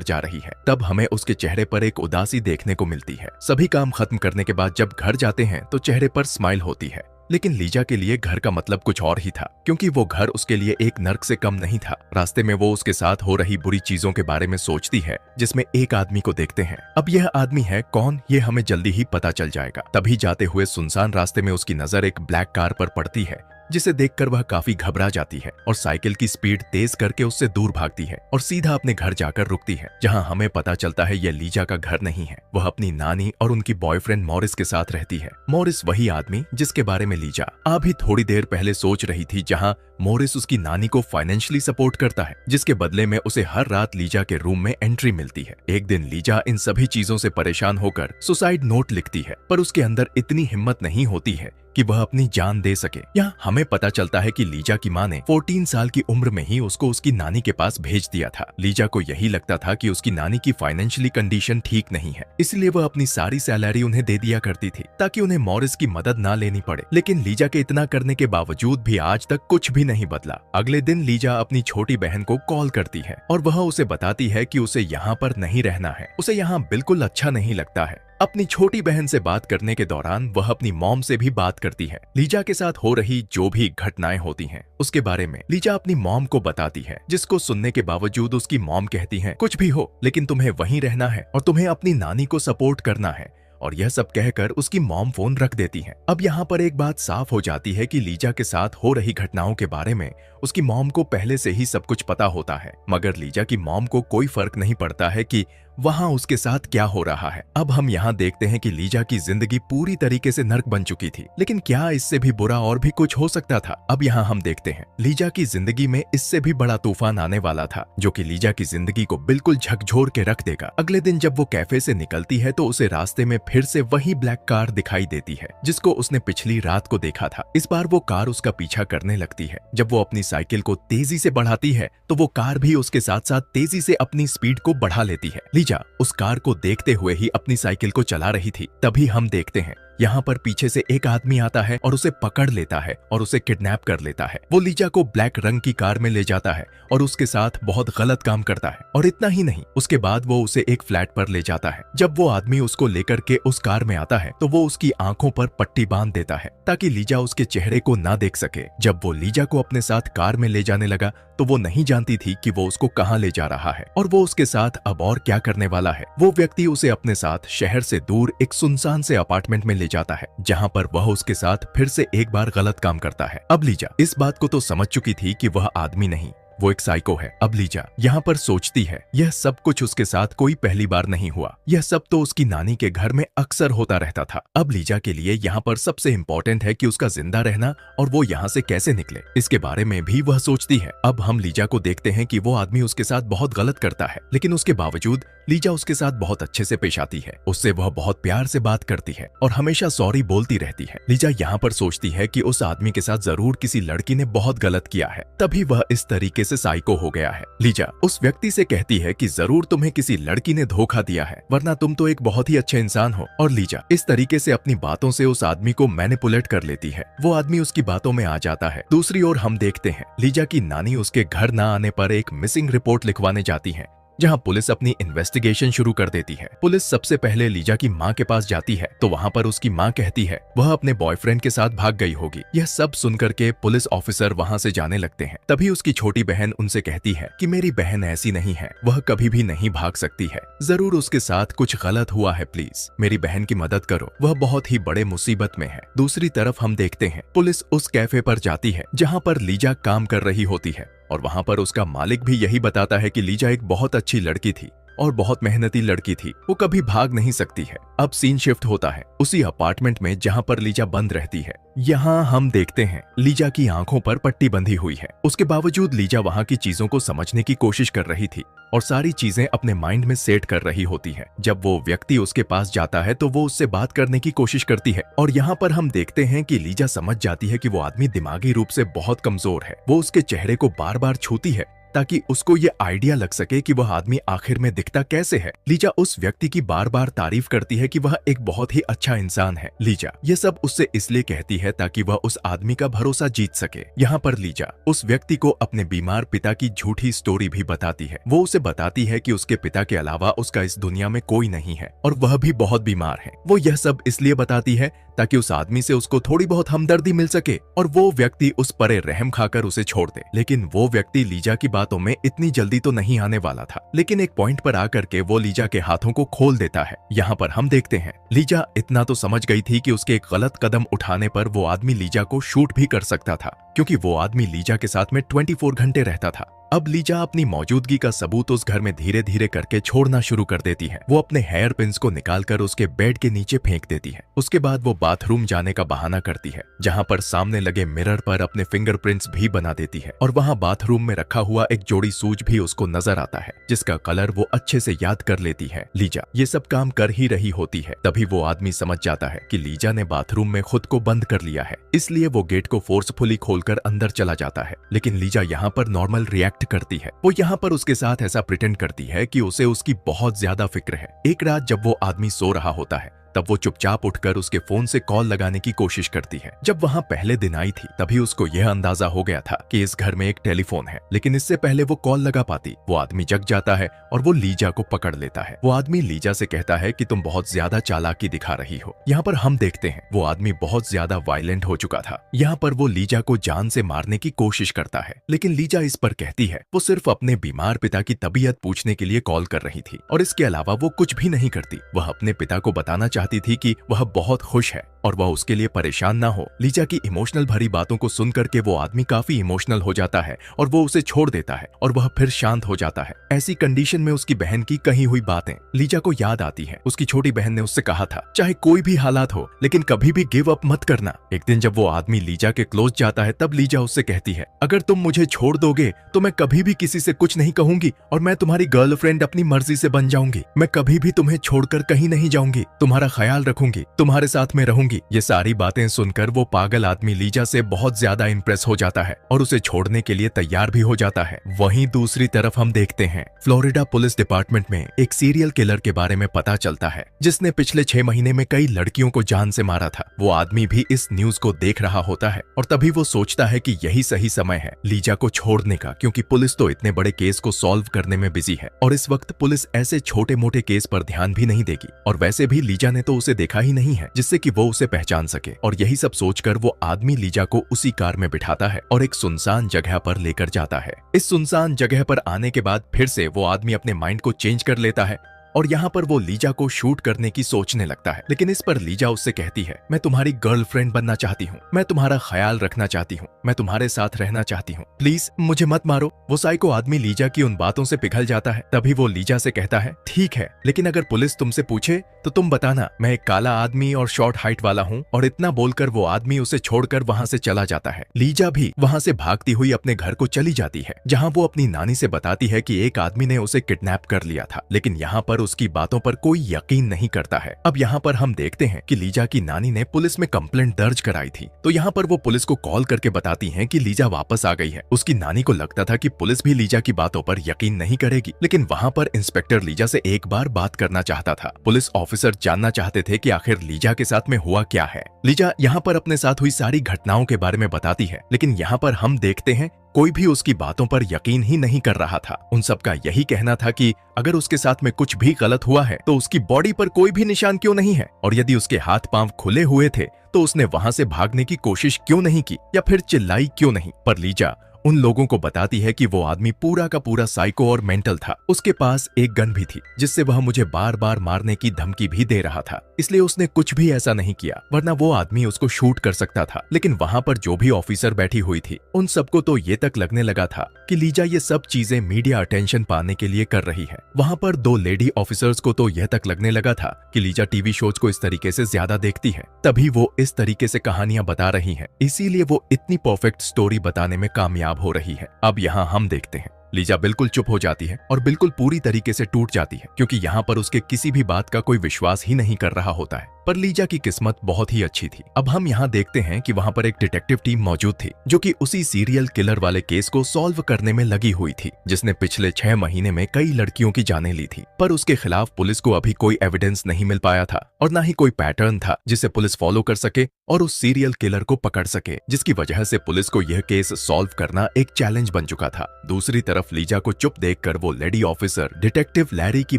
जा रही है। तब हमें उसके चेहरे पर एक उदासी देखने को मिलती है। सभी काम खत्म करने के बाद जब घर जाते हैं तो चेहरे पर स्माइल होती है। लेकिन लीजा के लिए घर का मतलब कुछ और ही था, क्योंकि वो घर उसके लिए एक नर्क से कम नहीं था। रास्ते में वो उसके साथ हो रही बुरी चीजों के बारे में सोचती है, जिसमें एक आदमी को देखते हैं। अब यह आदमी है कौन, ये हमें जल्दी ही पता चल जाएगा। तभी जाते हुए सुनसान रास्ते में उसकी नजर एक ब्लैक कार पर पड़ती है, जिसे देखकर वह काफी घबरा जाती है और साइकिल की स्पीड तेज करके उससे दूर भागती है और सीधा अपने घर जाकर रुकती है, जहां हमें पता चलता है यह लीजा का घर नहीं है। वह अपनी नानी और उनकी बॉयफ्रेंड मॉरिस के साथ रहती है। मॉरिस वही आदमी जिसके बारे में लीजा अभी थोड़ी देर पहले सोच रही थी, जहां मॉरिस उसकी नानी को फाइनेंशियली सपोर्ट करता है, जिसके बदले में उसे हर रात लीजा के रूम में एंट्री मिलती है। एक दिन लीजा इन सभी चीजों से परेशान होकर सुसाइड नोट लिखती है, पर उसके अंदर इतनी हिम्मत नहीं होती है कि वह अपनी जान दे सके। यहाँ हमें पता चलता है कि लीजा की माँ ने 14 साल की उम्र में ही उसको उसकी नानी के पास भेज दिया था। लीजा को यही लगता था कि उसकी नानी की फाइनेंशियली कंडीशन ठीक नहीं है, इसलिए वह अपनी सारी सैलरी उन्हें दे दिया करती थी ताकि उन्हें मॉरिस की मदद ना लेनी पड़े। लेकिन लीजा के इतना करने के बावजूद भी आज तक कुछ भी नहीं बदला। अगले दिन लीजा अपनी छोटी बहन को कॉल करती है और वह उसे बताती है कि उसे यहाँ पर नहीं रहना है, उसे यहाँ बिल्कुल अच्छा नहीं लगता है। अपनी छोटी बहन से बात करने के दौरान वह अपनी मॉम से भी बात करती है। लीजा के साथ हो रही जो भी घटनाएं होती हैं उसके बारे में लीजा अपनी मॉम को बताती है, जिसको सुनने के बावजूद उसकी मॉम कहती है, कुछ भी हो लेकिन तुम्हें वहीं रहना है और तुम्हें अपनी नानी को सपोर्ट करना है। और यह सब कहकर उसकी मॉम फोन रख देती है। अब यहाँ पर एक बात साफ हो जाती है कि लीजा के साथ हो रही घटनाओं के बारे में उसकी मॉम को पहले से ही सब कुछ पता होता है, मगर लीजा की मॉम को कोई फर्क नहीं पड़ता है कि वहाँ उसके साथ क्या हो रहा है। अब हम यहाँ देखते हैं कि लीजा की जिंदगी पूरी तरीके से नर्क बन चुकी थी, लेकिन क्या इससे भी बुरा और भी कुछ हो सकता था? अब यहाँ हम देखते हैं लीजा की जिंदगी में इससे भी बड़ा तूफान आने वाला था, जो कि लीजा की जिंदगी को बिल्कुल झकझोर के रख देगा। अगले दिन जब वो कैफे से निकलती है तो उसे रास्ते में फिर से वही ब्लैक कार दिखाई देती है, जिसको उसने पिछली रात को देखा था। इस बार वो कार उसका पीछा करने लगती है। जब वो अपनी साइकिल को तेजी से बढ़ाती है तो वो कार भी उसके साथ साथ तेजी से अपनी स्पीड को बढ़ा लेती है। लीजा उस कार को देखते हुए ही अपनी साइकिल को चला रही थी। तभी हम देखते हैं यहाँ पर पीछे से एक आदमी आता है और उसे पकड़ लेता है और उसे किडनैप कर लेता है। वो लीजा को ब्लैक रंग की कार में ले जाता है और उसके साथ बहुत गलत काम करता है। और इतना ही नहीं, उसके बाद वो उसे एक फ्लैट पर ले जाता है। जब वो आदमी उसको लेकर के उस कार में आता है तो वो उसकी आंखों पर पट्टी बांध देता है ताकि लीजा उसके चेहरे को ना देख सके। जब वो लीजा को अपने साथ कार में ले जाने लगा तो वो नहीं जानती थी कि वो उसको कहाँ ले जा रहा है और वो उसके साथ अब और क्या करने वाला है। वो व्यक्ति उसे अपने साथ शहर से दूर एक सुनसान से अपार्टमेंट में ले जाता है, जहाँ पर वह उसके साथ फिर से एक बार गलत काम करता है। अब लीजा इस बात को तो समझ चुकी थी कि वह आदमी नहीं, वो एक साइको है। अब लीजा यहाँ पर सोचती है यह सब कुछ उसके साथ कोई पहली बार नहीं हुआ, यह सब तो उसकी नानी के घर में अक्सर होता रहता था। अब लीजा के लिए यहाँ पर सबसे इम्पोर्टेंट है कि उसका जिंदा रहना और वो यहाँ से कैसे निकले, इसके बारे में भी वह सोचती है। अब हम लीजा को देखते हैं कि वो आदमी उसके साथ बहुत गलत करता है, लेकिन उसके बावजूद लीजा उसके साथ बहुत अच्छे से पेश आती है। उससे वह बहुत प्यार से बात करती है और हमेशा सॉरी बोलती रहती है। लीजा यहाँ पर सोचती है कि उस आदमी के साथ जरूर किसी लड़की ने बहुत गलत किया है, तभी वह इस तरीके से साइको हो गया है। लीजा उस व्यक्ति से कहती है कि जरूर तुम्हें किसी लड़की ने धोखा दिया है, वरना तुम तो एक बहुत ही अच्छे इंसान हो। और लीजा इस तरीके से अपनी बातों से उस आदमी को मैनिपुलेट कर लेती है। वो आदमी उसकी बातों में आ जाता है। दूसरी ओर हम देखते हैं लीजा की नानी उसके घर न आने पर एक मिसिंग रिपोर्ट लिखवाने जाती है, जहां पुलिस अपनी इन्वेस्टिगेशन शुरू कर देती है। पुलिस सबसे पहले लीजा की मां के पास जाती है तो वहां पर उसकी मां कहती है वह अपने बॉयफ्रेंड के साथ भाग गई होगी। यह सब सुनकर के पुलिस ऑफिसर वहां से जाने लगते हैं। तभी उसकी छोटी बहन उनसे कहती है कि मेरी बहन ऐसी नहीं है, वह कभी भी नहीं भाग सकती है, जरूर उसके साथ कुछ गलत हुआ है, प्लीज मेरी बहन की मदद करो, वह बहुत ही बड़े मुसीबत में है। दूसरी तरफ हम देखते हैं पुलिस उस कैफे पर जाती है जहाँ पर लीजा काम कर रही होती है और वहां पर उसका मालिक भी यही बताता है कि लीजा एक बहुत अच्छी लड़की थी और बहुत मेहनती लड़की थी, वो कभी भाग नहीं सकती है। अब सीन शिफ्ट होता है उसी अपार्टमेंट में जहां पर लीजा बंद रहती है। यहाँ हम देखते हैं लीजा की आंखों पर पट्टी बंधी हुई है। उसके बावजूद लीजा वहां की चीजों को समझने की कोशिश कर रही थी और सारी चीजें अपने माइंड में सेट कर रही होती है। जब वो व्यक्ति उसके पास जाता है तो वो उससे बात करने की कोशिश करती है और यहाँ पर हम देखते हैं कि लीजा समझ जाती है कि वो आदमी दिमागी रूप से बहुत कमजोर है। वो उसके चेहरे को बार बार छूती है ताकि उसको ये आइडिया लग सके कि वह आदमी आखिर में दिखता कैसे है। लीजा उस व्यक्ति की बार बार तारीफ करती है कि वह एक बहुत ही अच्छा इंसान है। लीजा ये सब उससे इसलिए कहती है ताकि वह उस आदमी का भरोसा जीत सके। यहाँ पर लीजा उस व्यक्ति को अपने बीमार पिता की झूठी स्टोरी भी बताती है। वो उसे बताती है कि उसके पिता के अलावा उसका इस दुनिया में कोई नहीं है और वह भी बहुत बीमार है। वो यह सब इसलिए बताती है ताकि उस आदमी से उसको थोड़ी बहुत हमदर्दी मिल सके और वो व्यक्ति उस पर रहम खाकर उसे छोड़ दे। लेकिन वो व्यक्ति लीजा की बातों में इतनी जल्दी तो नहीं आने वाला था। लेकिन एक पॉइंट पर आकर के वो लीजा के हाथों को खोल देता है। यहाँ पर हम देखते हैं लीजा इतना तो समझ गई थी कि उसके एक गलत कदम उठाने पर वो आदमी लीजा को शूट भी कर सकता था, क्योंकि वो आदमी लीजा के साथ में 24 घंटे रहता था। अब लीजा अपनी मौजूदगी का सबूत उस घर में धीरे धीरे करके छोड़ना शुरू कर देती है। वो अपने हेयर पिन्स को निकालकर उसके बेड के नीचे फेंक देती है। उसके बाद वो बाथरूम जाने का बहाना करती है, जहाँ पर सामने लगे मिरर पर अपने फिंगरप्रिंट्स भी बना देती है और वहाँ बाथरूम में रखा हुआ एक जोड़ी सूज भी उसको नजर आता है, जिसका कलर वो अच्छे से याद कर लेती है। लीजा ये सब काम कर ही रही होती है, तभी वो आदमी समझ जाता है कि लीजा ने बाथरूम में खुद को बंद कर लिया है, इसलिए वो गेट को फोर्सफुली खोलकर अंदर चला जाता है। लेकिन लीजा यहाँ पर नॉर्मल रिएक्ट करती है। वो यहाँ पर उसके साथ ऐसा प्रिटेंड करती है कि उसे उसकी बहुत ज्यादा फिक्र है। एक रात जब वो आदमी सो रहा होता है तब वो चुपचाप उठकर उसके फोन से कॉल लगाने की कोशिश करती है। जब वहाँ पहले दिन आई थी तभी उसको यह अंदाजा हो गया था कि इस घर में एक टेलीफोन है, लेकिन इससे पहले वो कॉल लगा पाती वो आदमी जग जाता है और वो लीजा को पकड़ लेता है। वो आदमी लीजा से कहता है कि तुम बहुत ज्यादा चालाकी दिखा रही हो। यहाँ पर हम देखते हैं वो आदमी बहुत ज्यादा वायलेंट हो चुका था। यहाँ पर वो लीजा को जान से मारने की कोशिश करता है, लेकिन लीजा इस पर कहती है वो सिर्फ अपने बीमार पिता की तबीयत पूछने के लिए कॉल कर रही थी और इसके अलावा वो कुछ भी नहीं करती। वह अपने पिता को बताना चाहती थी कि वह बहुत खुश है और वह उसके लिए परेशान ना हो। लीजा की इमोशनल भरी बातों को सुन करके वो आदमी काफी इमोशनल हो जाता है और वो उसे छोड़ देता है और वह फिर शांत हो जाता है। ऐसी कंडीशन में उसकी बहन की कही हुई बातें लीजा को याद आती हैं। उसकी छोटी बहन ने उससे कहा था चाहे कोई भी हालात हो लेकिन कभी भी गिव अप मत करना। एक दिन जब वो आदमी लीजा के क्लोज जाता है तब लीजा उससे कहती है अगर तुम मुझे छोड़ दोगे तो मैं कभी भी किसी से कुछ नहीं कहूंगी और मैं तुम्हारी गर्लफ्रेंड अपनी मर्जी से बन जाऊंगी। मैं कभी भी तुम्हें छोड़कर कहीं नहीं जाऊंगी, तुम्हारा ख्याल रखूंगी, तुम्हारे साथ में रहूंगी। ये सारी बातें सुनकर वो पागल आदमी लीजा से बहुत ज्यादा इंप्रेस हो जाता है और उसे छोड़ने के लिए तैयार भी हो जाता है। वहीं दूसरी तरफ हम देखते हैं फ्लोरिडा पुलिस डिपार्टमेंट में एक सीरियल किलर के बारे में पता चलता है, जिसने पिछले 6 महीने में कई लड़कियों को जान से मारा था। वो आदमी भी इस न्यूज को देख रहा होता है और तभी वो सोचता है कि यही सही समय है लीजा को छोड़ने का, क्योंकि पुलिस तो इतने बड़े केस को सॉल्व करने में बिजी है और इस वक्त पुलिस ऐसे छोटे मोटे केस पर ध्यान भी नहीं देगी। और वैसे भी लीजा ने तो उसे देखा ही नहीं है जिससे कि वो उसे पहचान सके। और यही सब सोचकर वो आदमी लीजा को उसी कार में बिठाता है और एक सुनसान जगह पर लेकर जाता है। इस सुनसान जगह पर आने के बाद फिर से वो आदमी अपने माइंड को चेंज कर लेता है और यहाँ पर वो लीजा को शूट करने की सोचने लगता है। लेकिन इस पर लीजा उससे कहती है मैं तुम्हारी गर्लफ्रेंड बनना चाहती हूँ, मैं तुम्हारा ख्याल रखना चाहती हूँ, मैं तुम्हारे साथ रहना चाहती हूँ, प्लीज मुझे मत मारो। वो साइको आदमी लीजा की उन बातों से पिघल जाता है। तभी वो लीजा से कहता है ठीक है, लेकिन अगर पुलिस तुमसे पूछे तो तुम बताना मैं एक काला आदमी और शॉर्ट हाइट वाला हूँ। और इतना बोलकर वो आदमी उसे छोड़कर वहाँ से चला जाता है। लीजा भी वहाँ से भागती हुई अपने घर को चली जाती है, जहाँ वो अपनी नानी से बताती है कि एक आदमी ने उसे किडनैप कर लिया था, लेकिन यहाँ पर उसकी बातों पर कोई यकीन नहीं करता है। अब यहाँ पर हम देखते हैं कि लीजा की नानी ने पुलिस में कंप्लेंट दर्ज कराई थी, तो यहाँ पर वो पुलिस को कॉल करके बताती हैं कि लीजा वापस आ गई है। उसकी नानी को लगता था कि पुलिस भी लीजा की बातों पर यकीन नहीं करेगी, लेकिन वहाँ पर इंस्पेक्टर लीजा से एक बार बात करना चाहता था। पुलिस ऑफिसर जानना चाहते थे कि आखिर लीजा के साथ में हुआ क्या है। लीजा यहाँ पर अपने साथ हुई सारी घटनाओं के बारे में बताती है, लेकिन यहाँ पर हम देखते हैं कोई भी उसकी बातों पर यकीन ही नहीं कर रहा था। उन सब का यही कहना था कि अगर उसके साथ में कुछ भी गलत हुआ है तो उसकी बॉडी पर कोई भी निशान क्यों नहीं है, और यदि उसके हाथ पांव खुले हुए थे तो उसने वहां से भागने की कोशिश क्यों नहीं की या फिर चिल्लाई क्यों नहीं। पर लीजा उन लोगों को बताती है कि वो आदमी पूरा का पूरा साइको और मेंटल था। उसके पास एक गन भी थी जिससे वह मुझे बार बार मारने की धमकी भी दे रहा था, इसलिए उसने कुछ भी ऐसा नहीं किया, वरना वो आदमी उसको शूट कर सकता था। लेकिन वहां पर जो भी ऑफिसर बैठी हुई थी उन सबको तो ये तक लगने लगा था कि लीजा ये सब चीजें मीडिया अटेंशन पाने के लिए कर रही है। वहां पर 2 लेडी ऑफिसर्स को तो यह तक लगने लगा था कि लीजा टीवी शोज को इस तरीके से ज्यादा देखती है, तभी वो इस तरीके से कहानियां बता रही है, इसीलिए वो इतनी परफेक्ट स्टोरी बताने में कामयाब हो रही है। अब यहाँ हम देखते हैं लीजा बिल्कुल चुप हो जाती है और बिल्कुल पूरी तरीके से टूट जाती है, क्योंकि यहाँ पर उसके किसी भी बात का कोई विश्वास ही नहीं कर रहा होता है। पर लीजा की किस्मत बहुत ही अच्छी थी। अब हम यहाँ देखते हैं कि वहाँ पर एक डिटेक्टिव टीम मौजूद थी जो कि उसी सीरियल किलर वाले केस को सॉल्व करने में लगी हुई थी, जिसने पिछले 6 महीने में कई लड़कियों की जानें ली थी। पर उसके खिलाफ पुलिस को अभी कोई एविडेंस नहीं मिल पाया था और ना ही कोई पैटर्न था जिसे पुलिस फॉलो कर सके और उस सीरियल किलर को पकड़ सके, जिसकी वजह से पुलिस को यह केस सॉल्व करना एक चैलेंज बन चुका था। दूसरी तरफ लीजा को चुप देखकर वो लेडी ऑफिसर डिटेक्टिव लैरी की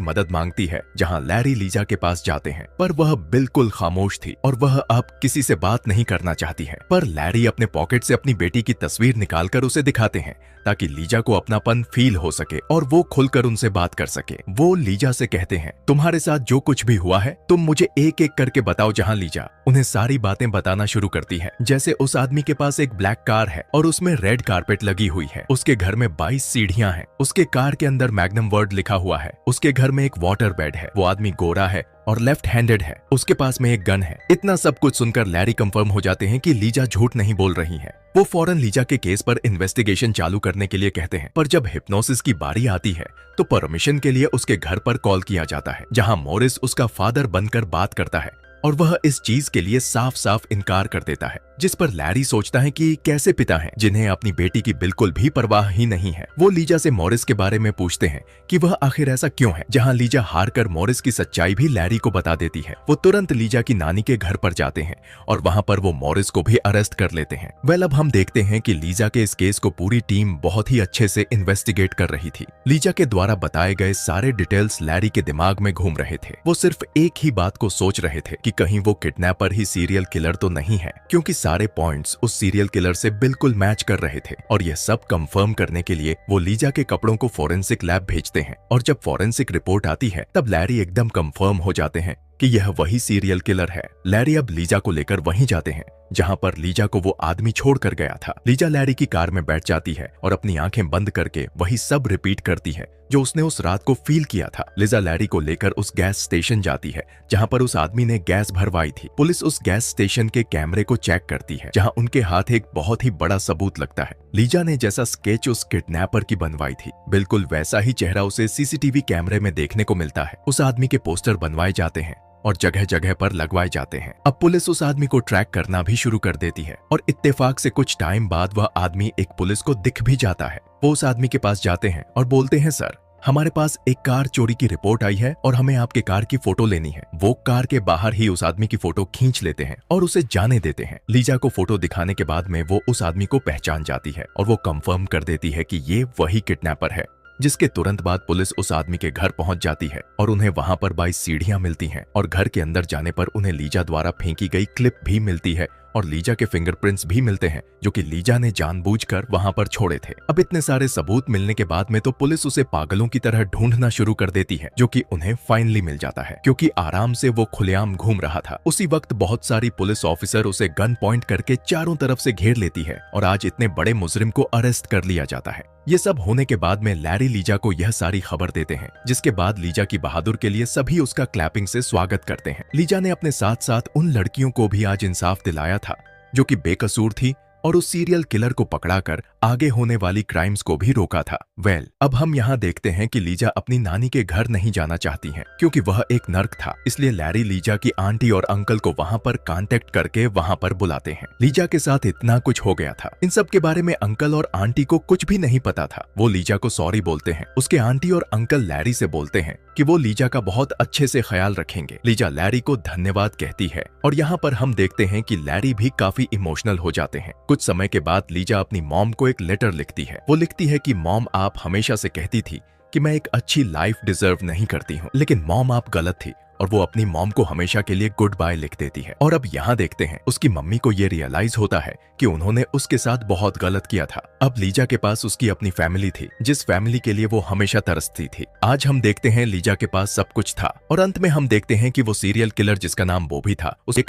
मदद मांगती है, जहाँ लैरी लीजा के पास जाते हैं, पर वह बिल्कुल खामोश थी और वह अब किसी से बात नहीं करना चाहती है। पर लैरी अपने पॉकेट से अपनी बेटी की तस्वीर निकालकर उसे दिखाते हैं ताकि लीजा को अपनापन फील हो सके और वो खुलकर उनसे बात कर सके। वो लीजा से कहते हैं, तुम्हारे साथ जो कुछ भी हुआ है तुम मुझे एक एक करके बताओ। जहाँ लीजा उन्हें सारी बातें बताना शुरू करती है, जैसे उस आदमी के पास एक ब्लैक कार है और उसमें रेड कारपेट लगी हुई है, उसके घर में 22 सीढ़ियां हैं, उसके कार के अंदर मैग्नम वर्ड लिखा हुआ है, उसके घर में एक वाटर बेड है, वो आदमी गोरा है और लेफ्ट हैंडेड है, उसके पास में एक गन है। इतना सब कुछ सुनकर लैरी कंफर्म हो जाते हैं कि लीजा झूठ नहीं बोल रही है। वो फौरन लीजा के केस पर इन्वेस्टिगेशन चालू करने के लिए कहते हैं, पर जब हिप्नोसिस की बारी आती है तो परमिशन के लिए उसके घर पर कॉल किया जाता है, जहां मॉरिस उसका फादर बनकर बात करता है और वह इस चीज के लिए साफ साफ इनकार कर देता है, जिस पर लैरी सोचता है कि कैसे पिता हैं जिन्हें अपनी बेटी की बिल्कुल भी परवाह ही नहीं है। वो लीजा से मॉरिस के बारे में पूछते हैं कि वह आखिर ऐसा क्यों है, जहां लीजा हारकर मॉरिस की सच्चाई भी लैरी को बता देती है। वो तुरंत लीजा की नानी के घर पर जाते हैं और वहां पर वो मॉरिस को भी अरेस्ट कर लेते हैं। वेल, अब हम देखते हैं कि लीजा के इस केस को पूरी टीम बहुत ही अच्छे से इन्वेस्टिगेट कर रही थी। लीजा के द्वारा बताए गए सारे डिटेल्स लैरी के दिमाग में घूम रहे थे। वो सिर्फ एक ही बात को सोच रहे थे कि कहीं वो किडनैपर ही सीरियल किलर तो नहीं है, क्योंकि सारे पॉइंट्स उस सीरियल किलर से बिल्कुल मैच कर रहे थे। और यह सब कंफर्म करने के लिए वो लीजा के कपड़ों को फॉरेंसिक लैब भेजते हैं और जब फॉरेंसिक रिपोर्ट आती है तब लैरी एकदम कंफर्म हो जाते हैं कि यह वही सीरियल किलर है। लैरी अब लीजा को लेकर वहीं जाते हैं जहां पर लीजा को वो आदमी छोड़कर गया था। लीजा लैरी की कार में बैठ जाती है और अपनी आंखें बंद करके वही सब रिपीट करती है जो उसने उस रात को फील किया था। लीजा लैरी को लेकर उस गैस स्टेशन जाती है जहां पर उस आदमी ने गैस भरवाई थी। पुलिस उस गैस स्टेशन के कैमरे को चेक करती है जहां उनके हाथ एक बहुत ही बड़ा सबूत लगता है। लीजा ने जैसा स्केच उस किडनैपर की बनवाई थी, बिल्कुल वैसा ही चेहरा उसे सीसीटीवी कैमरे में देखने को मिलता है। उस आदमी के पोस्टर बनवाए जाते हैं और जगह जगह पर लगवाए जाते हैं। अब पुलिस उस आदमी को ट्रैक करना भी शुरू कर देती है और इत्तेफाक से कुछ टाइम बाद वह आदमी एक पुलिस को दिख भी जाता है। वो उस आदमी के पास जाते हैं और बोलते हैं, सर हमारे पास एक कार चोरी की रिपोर्ट आई है और हमें आपके कार की फोटो लेनी है। वो कार के बाहर ही उस आदमी की फोटो खींच लेते हैं और उसे जाने देते हैं। लीजा को फोटो दिखाने के बाद में वो उस आदमी को पहचान जाती है और वो कंफर्म कर देती है कि ये वही किडनैपर है। जिसके तुरंत बाद पुलिस उस आदमी के घर पहुंच जाती है और उन्हें वहां पर 22 सीढ़ियां मिलती हैं और घर के अंदर जाने पर उन्हें लीजा द्वारा फेंकी गई क्लिप भी मिलती है और लीजा के फिंगरप्रिंट्स भी मिलते हैं जो कि लीजा ने जानबूझकर वहां पर छोड़े थे। अब इतने सारे सबूत मिलने के बाद में तो पुलिस उसे पागलों की तरह ढूंढना शुरू कर देती है, जो कि उन्हें फाइनली मिल जाता है क्योंकि आराम से वो खुलेआम घूम रहा था। उसी वक्त बहुत सारी पुलिस ऑफिसर उसे गन पॉइंट करके चारों तरफ से घेर लेती है और आज इतने बड़े मुजरिम को अरेस्ट कर लिया जाता है। ये सब होने के बाद में लैरी लीजा को यह सारी खबर देते हैं, जिसके बाद लीजा की बहादुर के लिए सभी उसका क्लैपिंग से स्वागत करते हैं। लीजा ने अपने साथ साथ उन लड़कियों को भी आज इंसाफ दिलाया था जो कि बेकसूर थी और उस सीरियल किलर को पकड़ाकर आगे होने वाली क्राइम्स को भी रोका था। वेल, अब हम यहाँ देखते हैं कि लीजा अपनी नानी के घर नहीं जाना चाहती हैं क्योंकि वह एक नर्क था। इसलिए लैरी लीजा की आंटी और अंकल को वहाँ पर कांटेक्ट करके वहाँ पर बुलाते हैं। लीजा के साथ इतना कुछ हो गया था, इन सब के बारे में अंकल और आंटी को कुछ भी नहीं पता था। वो लीजा को सॉरी बोलते हैं। उसके आंटी और अंकल लैरी से बोलते हैं कि वो लीजा का बहुत अच्छे से ख्याल रखेंगे। लीजा लैरी को धन्यवाद कहती है और यहाँ पर हम देखते हैं कि लैरी भी काफी इमोशनल हो जाते हैं। कुछ समय के बाद लीजा अपनी मॉम को एक लेटर लिखती है। वो लिखती है कि मॉम, आप हमेशा से कहती थी कि मैं एक अच्छी लाइफ डिजर्व नहीं करती हूँ, लेकिन मॉम आप गलत थी। और वो अपनी मॉम को हमेशा के लिए गुड बाय लिख देती है। और अब यहाँ देखते हैं उसकी मम्मी को ये रियलाइज होता है कि उन्होंने उसके साथ बहुत गलत किया था। अब लीजा के पास उसकी अपनी फैमिली थी, जिस फैमिली के लिए वो हमेशा तरसती थी। आज हम देखते हैं लीजा के पास सब कुछ था और अंत में हम देखते हैं कि वो सीरियल किलर जिसका नाम बॉबी था, उसे